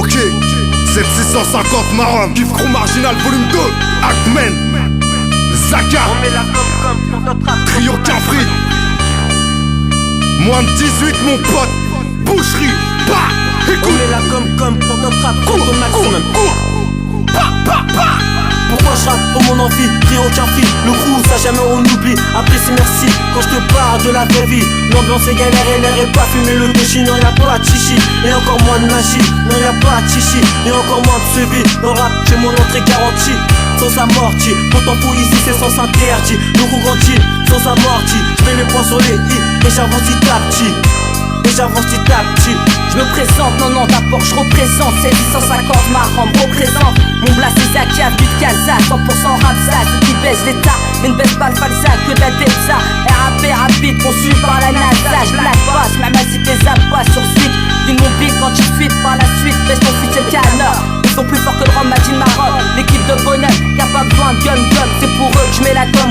Ok, 7650 Maram, Kiff Crew Marginal volume 2, Actmen, Zaka, On met la com pour notre rap. Trio Cafri. Moins de 18 mon pote, boucherie, bah, On écoute. met la com pour notre rap, compte au maximum. Pourquoi je rappe pour mon envie, trio aucun fil. Le crew, ça jamais on oublie. Après c'est merci, quand je te parle de la vraie vie. L'ambiance est galère et l'air est pas fumé. Le touchy, non y'a pas de chichi. Et encore moins de magie, non y'a pas de chichi. Et encore moins de suivi. Dans le rap, j'ai mon entrée garantie. Sans amorti, pourtant pour ici c'est sans interdit. Le crew grandit, sans amorti. Je mets les points sur les i et j'avance petit à petit. Et j'avance petit à petit. Je me présente, non d'abord je représente 1650 Maram représente. Mon blast c'est Zaki, avenue de Casa, 100% rap ça, ceux qui baissent l'état, mais ne baisse pas le falsa, que de la delta. RAP rapide, conçu par la NASA, je la passe, même à zip les abois sur zip. D'une mon beat quand tu fit par la suite, baisse ton fut c'est le canard. Ils sont plus forts que le rhum, Madine Maroc. L'équipe de bonhomme, qui a pas besoin de gun, c'est pour eux que je mets la com.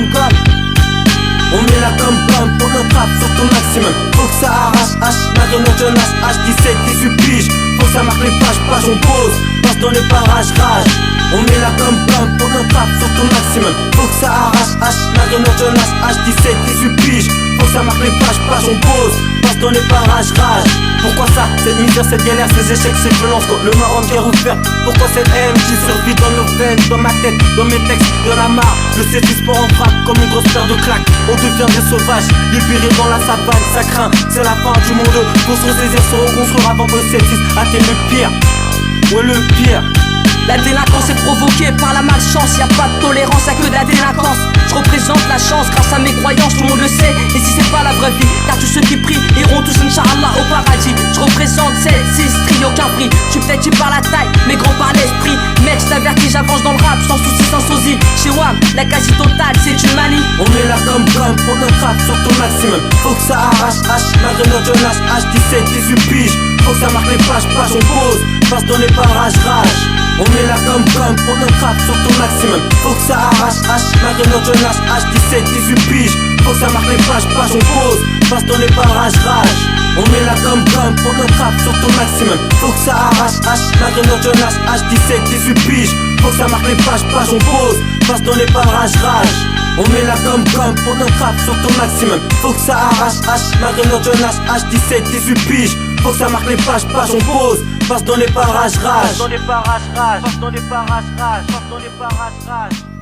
On met la com pour notre rap sur ton maximum. Faut que ça arrache, H, Marionnette jeune H, 17, 18 piges. Faut que ça marque les pages, on pose, passe dans les parages, rage. On met la com pour notre rap sur ton maximum. Faut que ça arrache, H, Marionnette jeune H, 17, 18 piges. Faut que ça marque les pages, on pose, passe dans les parages, rage. Pourquoi ça? Cette misère, cette galère, ces échecs, ces violences, quand le marron guerre ouverte. Pourquoi cette haine qui survit dans nos veines, dans ma tête, dans mes textes, y'en a marre. Le C6 sport en frappe comme une grosse paire de claques. On devient des sauvages, libérés dans la savane, ça craint, c'est la fin du monde. Faut se ressaisir, se reconstruire avant que le C6 atteigne le pire. Ouais, le pire. La délinquance est provoquée par la malchance, y a pas de tolérance, y'a que de la délinquance. Je représente la chance grâce à mes croyances, tout le monde le sait. Et si c'est pas la vraie vie, car tous ceux qui prient iront tous Inch'Allah au paradis. Je représente 7, 6, trio aucun prix. Je suis peut-être par la taille, mais grand par l'esprit. Mec, je t'avertis, j'avance dans le rap, sans souci, sans sosie. Chez WAM, la quasi totale, c'est une manie. On met la com pour notre rap sur ton maximum. Faut que ça arrache, H, Marionnette jeune H, 17, 18 piges. Faut que ça marque les pages, on pose, passe dans les parages, rage. On met la com pour notre rap sur ton maximum. Faut que ça arrache, H, Marionnette jeune H, 17, 18 piges. Faut que ça marque les pages, on pose, passe dans les parages, rage. On met la com pour notre rap sur ton maximum. Faut que ça arrache, H, Marionnette jeune H, 17, 18 piges. Faut que ça marque les pages, on pose, passe dans les parages, rage. On met la com pour notre rap sur ton maximum. Faut que ça arrache, H, Marionnette jeune H, 17, 18 piges. Faut que ça marque les pages, on pose, passe dans les parages, rage. Passe dans les parages, rage. Passe dans les parages, rage. Passe dans les parages, rage.